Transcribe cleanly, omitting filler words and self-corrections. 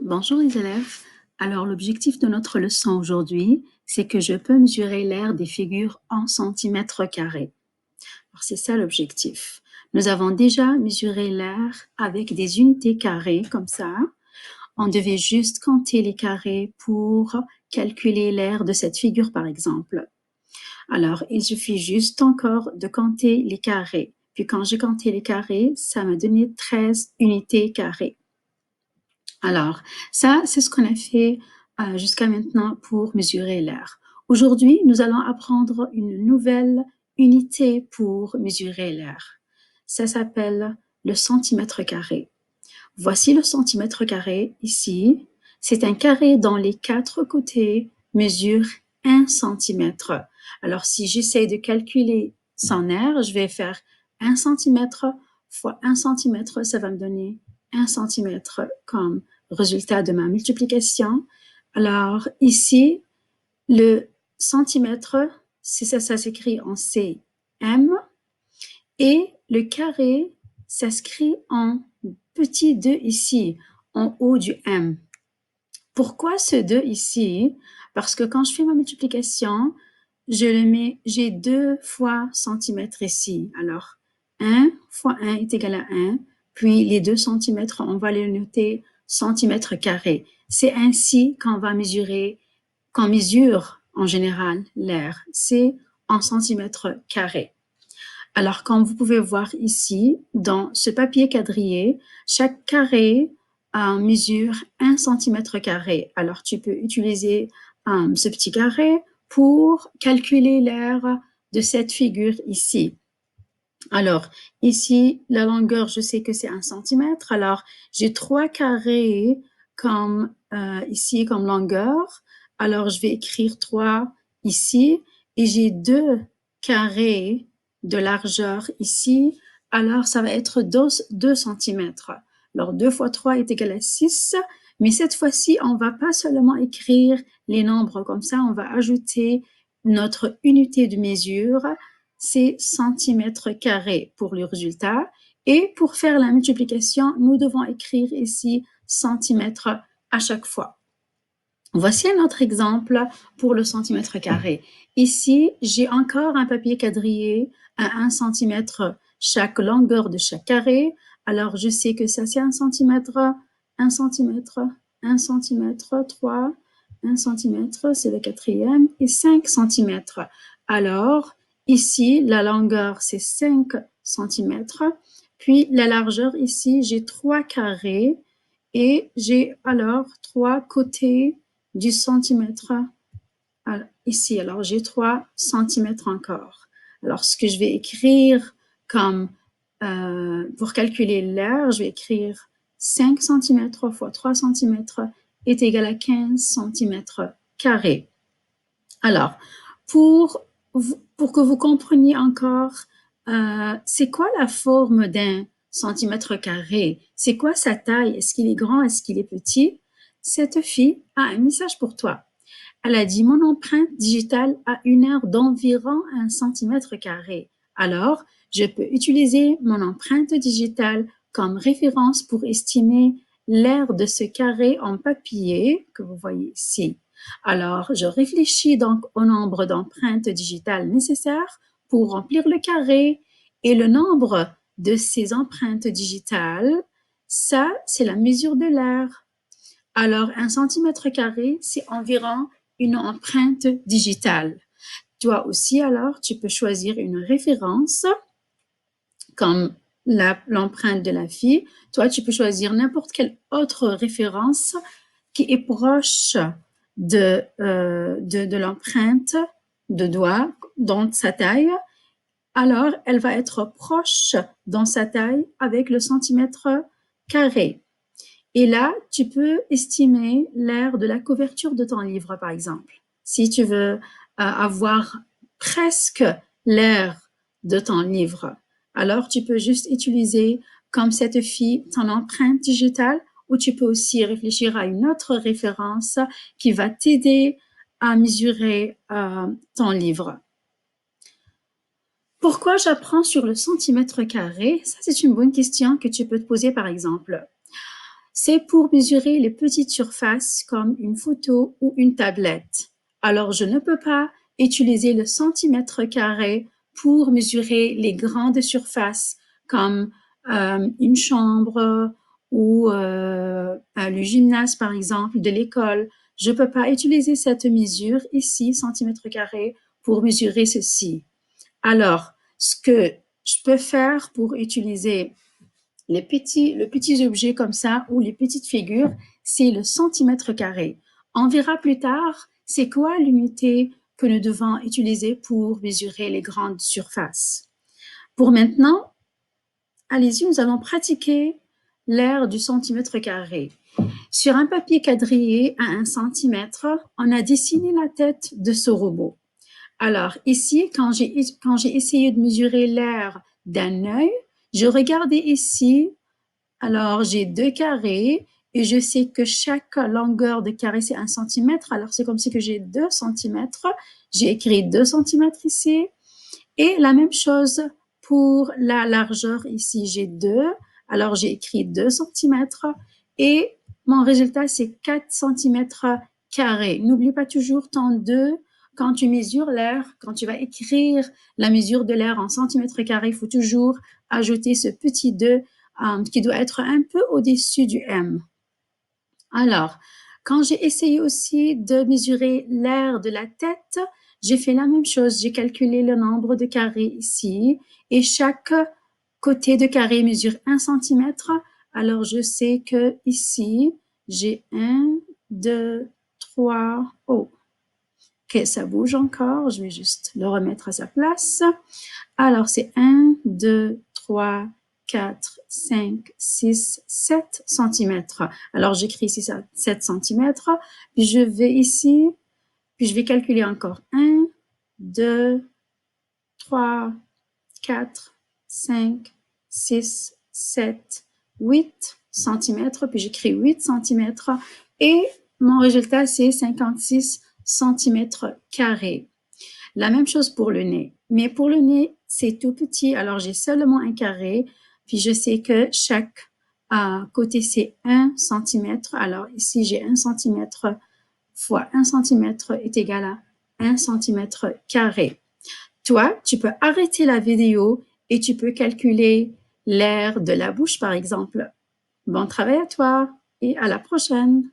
Bonjour les élèves. Alors l'objectif de notre leçon aujourd'hui, c'est que je peux mesurer l'aire des figures en centimètres carrés. Alors c'est ça l'objectif. Nous avons déjà mesuré l'aire avec des unités carrées comme ça. On devait juste compter les carrés pour calculer l'aire de cette figure par exemple. Alors il suffit juste encore de compter les carrés. Puis quand j'ai compté les carrés, ça m'a donné 13 unités carrées. Alors, ça, c'est ce qu'on a fait jusqu'à maintenant pour mesurer l'air. Aujourd'hui, nous allons apprendre une nouvelle unité pour mesurer l'air. Ça s'appelle le centimètre carré. Voici le centimètre carré ici. C'est un carré dont les quatre côtés mesurent 1 centimètre. Alors, si j'essaie de calculer son aire, je vais faire 1 centimètre fois 1 centimètre, ça va me donner 1 centimètre comme résultat de ma multiplication. Alors, ici, le centimètre, ça s'écrit en cm et le carré s'inscrit en petit 2 ici, en haut du m. Pourquoi ce 2 ici? Parce que quand je fais ma multiplication, j'ai 2 fois centimètre ici. Alors, 1 fois 1 est égal à 1, puis les 2 centimètres, on va les noter centimètres carrés. C'est ainsi qu'on mesure en général l'air. C'est en centimètres carrés. Alors, comme vous pouvez voir ici, dans ce papier quadrillé, chaque carré mesure 1 centimètre carré. Alors, tu peux utiliser ce petit carré pour calculer l'aire de cette figure ici. Alors, ici, la longueur, je sais que c'est 1 centimètre. Alors, j'ai 3 carrés comme ici, comme longueur. Alors, je vais écrire 3 ici et j'ai 2 carrés de largeur ici. Alors, ça va être 2 centimètres. Alors, 2 fois 3 est égal à 6. Mais cette fois-ci, on va pas seulement écrire les nombres comme ça, on va ajouter notre unité de mesure, c'est centimètres carrés pour le résultat. Et pour faire la multiplication, nous devons écrire ici centimètres à chaque fois. Voici un autre exemple pour le centimètre carré. Ici, j'ai encore un papier quadrillé à 1 centimètre chaque longueur de chaque carré. Alors, je sais que ça, c'est 1 centimètre, 1 centimètre, 1 centimètre, 3, 1 centimètre, c'est le quatrième, et 5 centimètres. Alors, ici, la longueur, c'est 5 centimètres. Puis, la largeur, ici, j'ai 3 carrés et j'ai alors 3 côtés du centimètre ici. Alors, j'ai 3 centimètres encore. Alors, ce que je vais écrire comme pour calculer l'aire, je vais écrire 5 centimètres fois 3 centimètres est égal à 15 centimètres carrés. Alors, pour que vous compreniez encore, c'est quoi la forme d'un centimètre carré? C'est quoi sa taille? Est-ce qu'il est grand? Est-ce qu'il est petit? Cette fille a un message pour toi. Elle a dit, mon empreinte digitale a une aire d'environ 1 centimètre carré. Alors, je peux utiliser mon empreinte digitale comme référence pour estimer l'aire de ce carré en papier que vous voyez ici. Alors, je réfléchis donc au nombre d'empreintes digitales nécessaires pour remplir le carré et le nombre de ces empreintes digitales, ça, c'est la mesure de l'aire. Alors, 1 centimètre carré, c'est environ une empreinte digitale. Toi aussi, alors, tu peux choisir une référence comme l'empreinte de la fille. Toi, tu peux choisir n'importe quelle autre référence qui est proche de l'empreinte de doigt dans sa taille. Alors, elle va être proche dans sa taille avec le centimètre carré. Et là, tu peux estimer l'aire de la couverture de ton livre, par exemple. Si tu veux avoir presque l'aire de ton livre, alors tu peux juste utiliser, comme cette fille, ton empreinte digitale, ou tu peux aussi réfléchir à une autre référence qui va t'aider à mesurer ton livre. Pourquoi j'apprends sur le centimètre carré? Ça, c'est une bonne question que tu peux te poser, par exemple. c'est pour mesurer les petites surfaces comme une photo ou une tablette. Alors, je ne peux pas utiliser le centimètre carré pour mesurer les grandes surfaces comme une chambre ou le gymnase, par exemple, de l'école. Je ne peux pas utiliser cette mesure ici, centimètre carré, pour mesurer ceci. Alors, ce que je peux faire pour utiliser les petits objets comme ça ou les petites figures, c'est le centimètre carré. On verra plus tard c'est quoi l'unité que nous devons utiliser pour mesurer les grandes surfaces. Pour maintenant, allez-y, nous allons pratiquer l'ère du centimètre carré. Sur un papier quadrillé à 1 centimètre, on a dessiné la tête de ce robot. Alors ici, quand j'ai essayé de mesurer l'aire d'un œil, je regardais ici. Alors, j'ai 2 carrés et je sais que chaque longueur de carré, c'est 1 centimètre. Alors, c'est comme si que j'ai 2 centimètres. J'ai écrit 2 centimètres ici. Et la même chose pour la largeur ici, j'ai 2. Alors, j'ai écrit 2 centimètres. Et mon résultat, c'est 4 centimètres carrés. N'oublie pas toujours ton 2 quand tu mesures l'air. Quand tu vas écrire la mesure de l'air en centimètres carrés, il faut toujours ajouter ce petit 2 qui doit être un peu au-dessus du M. Alors, quand j'ai essayé aussi de mesurer l'aire de la tête, j'ai fait la même chose. J'ai calculé le nombre de carrés ici et chaque côté de carré mesure 1 centimètre. Alors, je sais que ici, j'ai 1, 2, 3, oh, ok, ça bouge encore. Je vais juste le remettre à sa place. Alors, c'est 1, 2, 3, 4, 5, 6, 7 centimètres. Alors, j'écris ici 7 centimètres. Puis, je vais ici, puis je vais calculer encore 1, 2, 3, 4, 5, 6, 7, 8 centimètres. Puis, j'écris 8 centimètres. Et mon résultat, c'est 56 centimètres carrés. La même chose pour le nez. Mais pour le nez, c'est tout petit. Alors, j'ai seulement un carré. Puis, je sais que chaque côté, c'est 1 centimètre. Alors, ici, j'ai 1 centimètre fois 1 centimètre est égal à 1 centimètre carré. Toi, tu peux arrêter la vidéo et tu peux calculer l'air de la bouche, par exemple. Bon travail à toi et à la prochaine.